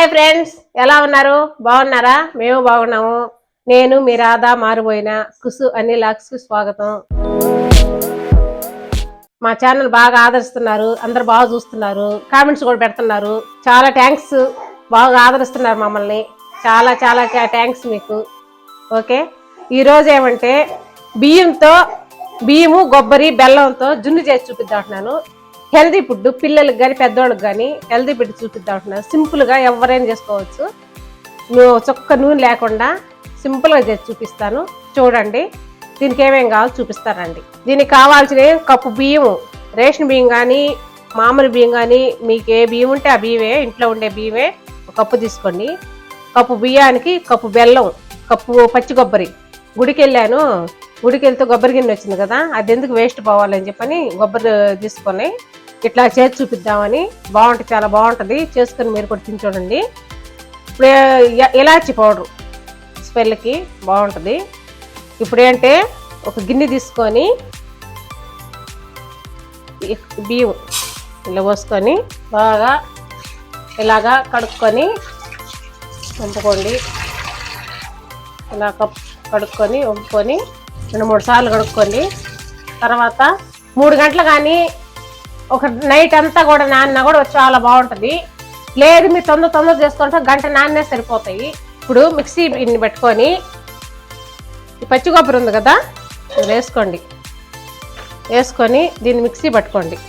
Hi friends, ఎలా ఉన్నారు? బాగున్నారా? మేము బాగున్నాము. నేను మీ రాధా మారుబోయిన కుసు అనిల్ కు స్వాగతం. మా ఛానల్ బాగా ఆదరిస్తున్నారు, అందరు బాగా చూస్తున్నారు, కామెంట్స్ కూడా పెడుతున్నారు. చాలా థ్యాంక్స్. బాగా ఆదరిస్తున్నారు మమ్మల్ని. చాలా చాలా థ్యాంక్స్ మీకు. ఓకే, ఈరోజు ఏమంటే బియ్యము కొబ్బరి బెల్లంతో జున్ను చేసి చూపిద్దాంటున్నాను. హెల్దీ ఫుడ్, పిల్లలకు కానీ పెద్దవాళ్ళకి కానీ హెల్దీ ఫుడ్ చూపిద్దాంటున్నాను. సింపుల్గా ఎవరైనా చేసుకోవచ్చు. చొక్క నూనె లేకుండా సింపుల్గా చేసి చూపిస్తాను, చూడండి. దీనికి ఏమేమి కావాలో చూపిస్తానండి. దీనికి కావాల్సిన కప్పు బియ్యము, రేషన్ బియ్యం కానీ మామూలు బియ్యం కానీ మీకు ఏ బియ్యం ఉంటే ఆ బియ్యమే, ఇంట్లో ఉండే బియ్యమే ఒక కప్పు తీసుకోండి. కప్పు బియ్యానికి కప్పు బెల్లం, కప్పు పచ్చి కొబ్బరి. గుడికి వెళ్ళాను, గుడికి వెళ్తే కొబ్బరి గిన్నె వచ్చింది కదా, అది ఎందుకు వేస్ట్ పోవాలని చెప్పని కొబ్బరి తీసుకొని ఇట్లా చేసి చూపిద్దామని. బాగుంటుంది, చాలా బాగుంటుంది. చేసుకొని మీరు కూడా తిని చూడండి. ఇప్పుడు ఇలాచి పౌడరు స్మెల్కి బాగుంటుంది. ఇప్పుడు ఏంటంటే ఒక గిన్నె తీసుకొని బియ్యం ఇలా పోసుకొని బాగా ఇలాగా కడుక్కొని వంపుకోండి. ఇలా కడుక్కొని వంపుకొని 2-3 సార్లు కడుక్కోండి. తర్వాత 3 గంటలు కానీ ఒక నైట్ అంతా కూడా నాన్న కూడా చాలా బాగుంటుంది. లేదు మీరు తొందర చేసుకుంటే గంట నాన్నే సరిపోతాయి. ఇప్పుడు మిక్సీ ఇన్ని పెట్టుకొని ఈ పచ్చి కొబ్బరి ఉంది కదా, ఇది వేసుకోండి. వేసుకొని దీన్ని మిక్సీ పట్టుకోండి.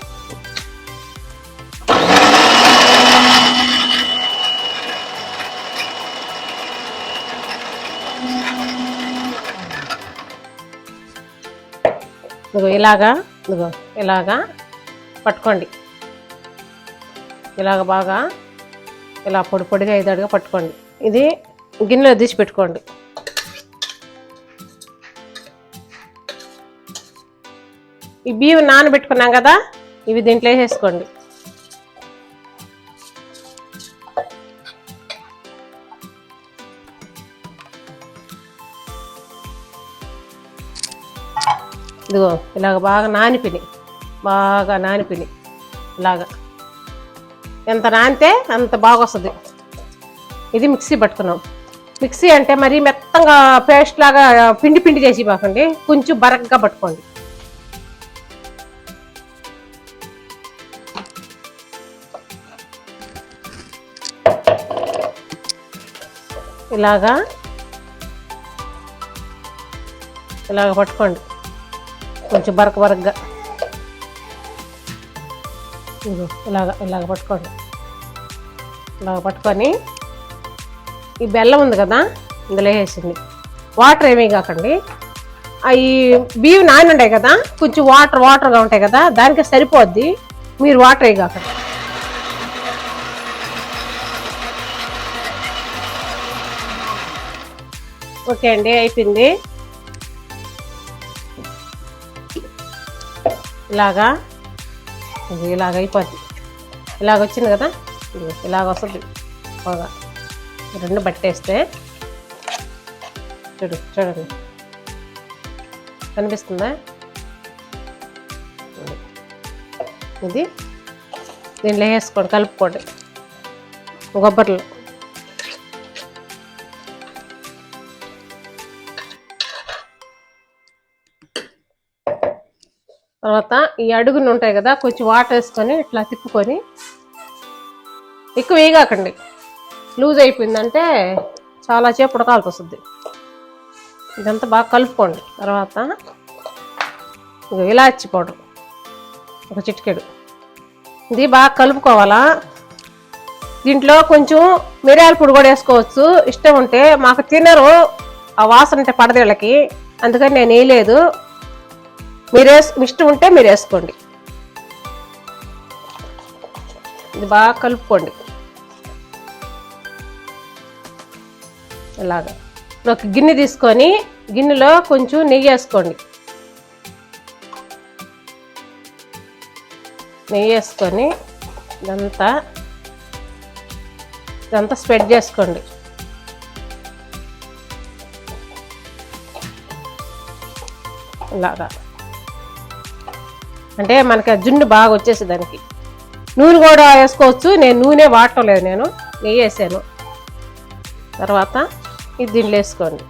ఇలాగా పట్టుకోండి. ఇలాగ బాగా ఇలా పొడిగా ఐదాడుగా పట్టుకోండి. ఇది గిన్నెలో తీసి పెట్టుకోండి. ఈ బియ్యం నానబెట్టుకున్నాం కదా, ఇవి దీంట్లో వేసేసుకోండి. ఇదిగో ఇలాగ బాగా నానిపిని ఇలాగా ఎంత నానితే అంత బాగా వస్తుంది. ఇది మిక్సీ పట్టుకున్నాం. మిక్సీ అంటే మరీ మెత్తంగా పేస్ట్ లాగా పిండి చేసి బాకండి, కొంచెం బరగ్గా పట్టుకోండి. ఇలాగా పట్టుకోండి, కొంచెం బరకగా. ఇలాగ పట్టుకోండి. ఇలాగ పట్టుకొని ఈ బెల్లం ఉంది కదా ఇందులో వేసింది. వాటర్ ఏమీ కాకండి. అవి బియ్యం నాని ఉంటాయి కదా, కొంచెం వాటర్గా ఉంటాయి కదా, దానికి సరిపోద్ది. మీరు వాటర్ ఏ కాకండి. ఓకే అండి, అయిపోయింది. ఇలాగ అయిపోద్ది. ఇలాగ వచ్చింది కదా, ఇలాగ వస్తుంది బాగా. 2 బట్టేస్తే చూడండి, కనిపిస్తుందా? ఇది దీంట్లో వేసుకోండి, కలుపుకోండి కొబ్బరిలో. తర్వాత ఈ అడుగులు ఉంటాయి కదా, కొంచెం వాటర్ వేసుకొని ఇట్లా తిప్పుకొని, ఎక్కువ వేయగాకండి. లూజ్ అయిపోయిందంటే చాలా సేపు ఉడకాల్సి వస్తుంది. ఇదంతా బాగా కలుపుకోండి. తర్వాత ఇలాచి పౌడర్ ఒక చిటికెడు, ఇది బాగా కలుపుకోవాలా. దీంట్లో కొంచెం మిరియాల పొడి కూడా వేసుకోవచ్చు ఇష్టం ఉంటే. మాకు తినరు, ఆ వాసన అంటే పడదేళ్ళకి, అందుకని నేను వేయలేదు. మీరు ఇష్టం ఉంటే మీరు వేసుకోండి. ఇది బాగా కలుపుకోండి. ఇలాగా ఒక గిన్నె తీసుకొని గిన్నెలో కొంచెం నెయ్యి వేసుకోండి. నెయ్యి వేసుకొని ఇదంతా స్ప్రెడ్ చేసుకోండి. ఇలాగా అంటే మనకి జున్ను బాగా వచ్చేసి దానికి. నూనె కూడా వేసుకోవచ్చు, నేను నూనె వాడటం లేదు. నేను నెయ్యి వేసాను. తర్వాత ఇది దీనిలో వేసుకోండి.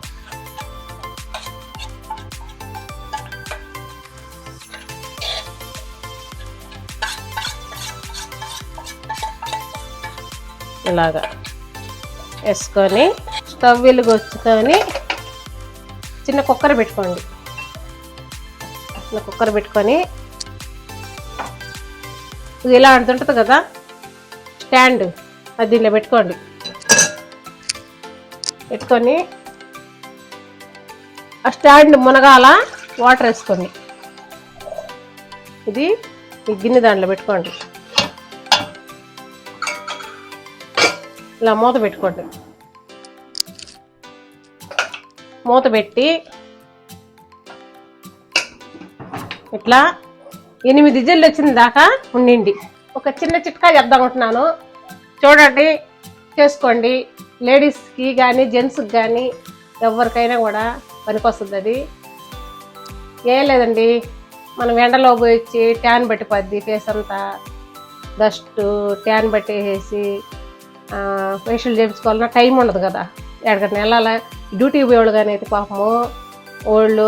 ఇలాగా వేసుకొని స్టవ్ వెలుగొచ్చుకొని చిన్న కుక్కర్ పెట్టుకోండి. చిన్న కుక్కర్ పెట్టుకొని ఇది ఇలా ఉంటుంది కదా స్టాండ్, అది దీనిలో పెట్టుకోండి. పెట్టుకొని ఆ స్టాండ్ మునగాల వాటర్ వేసుకోండి. ఇది ఈ గిన్నె దాంట్లో పెట్టుకోండి. ఇలా మూత పెట్టుకోండి. మూత పెట్టి ఇట్లా 8 విజిల్లు వచ్చిన దాకా ఉండండి. ఒక చిన్న చిట్కా చెప్దామంటున్నాను, చూడండి, చేసుకోండి. లేడీస్కి కానీ జెంట్స్కి కానీ ఎవరికైనా కూడా పనికొస్తుంది. అది ఏం లేదండి, మనం ఎండలో పోయి ట్యాన్ పట్టిపోద్ది, ఫేస్ అంతా డస్ట్ ట్యాన్ పట్టేసి ఫేషియల్ చేయించుకోవాలన్నా టైం ఉండదు కదా. ఎక్కడికైనా వెళ్ళాలా, డ్యూటీకి పోయేవాళ్ళు కానీ అయితే పాపము వాళ్ళు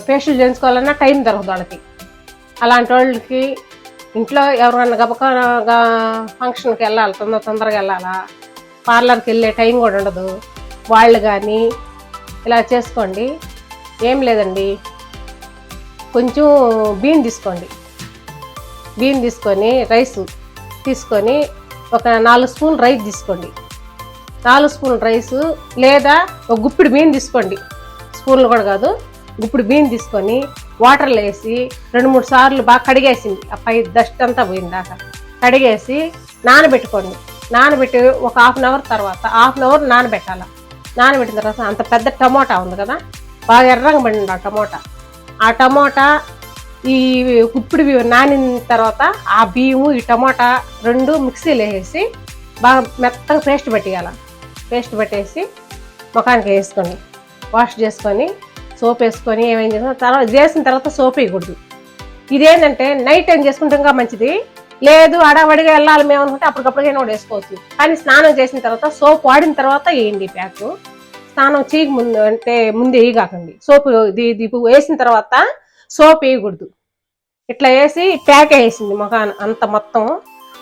ఫేషియల్ చేయించుకోవాలన్నా టైం దొరకదు వాళ్ళకి. అలాంటి వాళ్ళకి ఇంట్లో ఎవరైనా గబకగా ఫంక్షన్కి వెళ్ళాలి, తొందరగా వెళ్ళాలా, పార్లర్కి వెళ్ళే టైం కూడా ఉండదు, వాళ్ళు కానీ ఇలా చేసుకోండి. ఏం లేదండి, కొంచెం బియ్యం తీసుకోండి. బియ్యం తీసుకొని రైస్ తీసుకొని ఒక 4 స్పూన్లు రైస్ తీసుకోండి. 4 స్పూన్ల రైసు లేదా ఒక గుప్పిడి బియ్యం తీసుకోండి. స్పూన్లు కూడా కాదు, గుప్పిడి బియ్యం తీసుకొని వాటర్లో వేసి 2-3 సార్లు బాగా కడిగేసింది, ఆ పై డస్ట్ అంతా పోయిందాక కడిగేసి నానబెట్టుకోండి. నానబెట్టి ఒక హాఫ్ అన్ అవర్ తర్వాత నానబెట్టాలి. నానబెట్టిన తర్వాత అంత పెద్ద టమోటా ఉంది కదా, బాగా ఎర్రగా పడింది ఆ టమోటా ఈ గుప్పిడి బియ్యం నానిన తర్వాత ఆ బియ్యము ఈ టమోటా 2 మిక్సీలో వేసి బాగా మెత్తగా పేస్ట్ పెట్టేయాలి. పేస్ట్ పెట్టేసి ముఖానికి వేసుకోండి. వాష్ చేసుకొని సోప్ వేసుకొని ఏమేం చేసిన తర్వాత సోప్ వేయకూడదు. ఇదేంటంటే నైట్ టైం చేసుకుంటే ఇంకా మంచిది. లేదు అడవడిగా వెళ్ళాలి మేము అనుకుంటే అప్పటికప్పటికైనా కూడా వేసుకోవచ్చు. కానీ స్నానం చేసిన తర్వాత సోప్ వాడిన తర్వాత వేయండి ప్యాక్. స్నానం చేయక ముందు అంటే ముందు వేయగాకండి. సోపు వేసిన తర్వాత సోప్ వేయకూడదు. ఇట్లా వేసి ప్యాక్ వేసింది ముఖాన అంత మొత్తం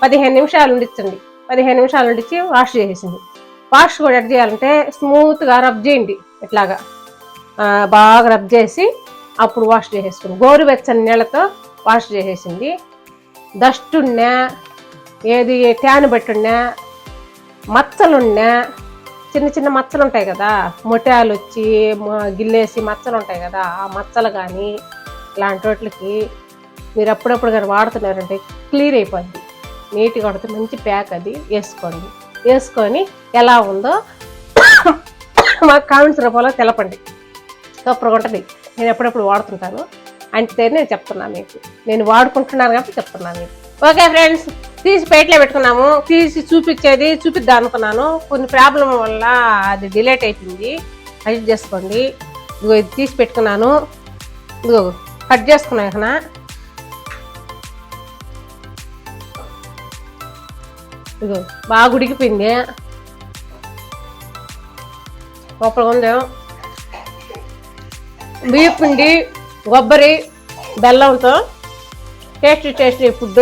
15 నిమిషాలు ఉండించండి. 15 నిమిషాలు ఉండించి వాష్ చేసేసింది. వాష్ కూడా ఎట్ చేయాలంటే స్మూత్గా రబ్ చేయండి. ఇట్లాగా బాగా రబ్ చేసి అప్పుడు వాష్ చేసేసుకుని గోరువెచ్చని నీళ్ళతో వాష్ చేసేసింది. డస్ట్ ఉన్నా ఏది ట్యాన్ పెట్టున్నా మచ్చలున్నా చిన్న మచ్చలు ఉంటాయి కదా, మొటాలు వచ్చి గిల్లేసి మచ్చలు ఉంటాయి కదా, ఆ మచ్చలు కానీ ఇలాంటి వాటికి మీరు అప్పుడప్పుడు కానీ వాడుతున్నారంటే క్లియర్ అయిపోద్ది. నీట్గా పడితే మంచి ప్యాక్ అది వేసుకోండి. వేసుకొని ఎలా ఉందో మాకు కామెంట్స్ రూపంలో తెలపండి. సూపర్గా ఉంటుంది. నేను ఎప్పుడెప్పుడు వాడుతుంటాను అంటే నేను చెప్తున్నాను మీకు, నేను వాడుకుంటున్నాను కాబట్టి చెప్తున్నాను మీకు. ఓకే ఫ్రెండ్స్, తీసి ప్లేట్లో పెట్టుకున్నాము. తీసి చూపిద్దాం అనుకున్నాను, కొన్ని ప్రాబ్లం వల్ల అది డిలేట్ అయిపోయింది. అడ్జస్ట్ చేసుకోండి. ఇదిగో ఇది తీసి పెట్టుకున్నాను. ఇదిగో కట్ చేసుకున్నాను. ఇక్కడ ఇదిగో బాగా ఉడికిపోయింది, సూపర్గా ఉంది. బియ్యం పిండి, కొబ్బరి, బెల్లంతో టేస్టీ ఫుడ్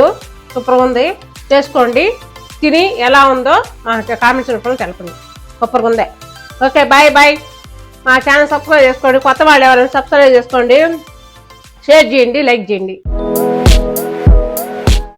సూపర్గా ఉంది. చేసుకోండి, తిని ఎలా ఉందో మా కామెంట్స్ రూపంలో తెలపండి. సూపర్గా ఉంది. Okay, bye. మా ఛానల్ సబ్స్క్రైబ్ చేసుకోండి. కొత్త వాళ్ళు ఎవరైనా సబ్స్క్రైబ్ చేసుకోండి, షేర్ చేయండి, లైక్ చేయండి.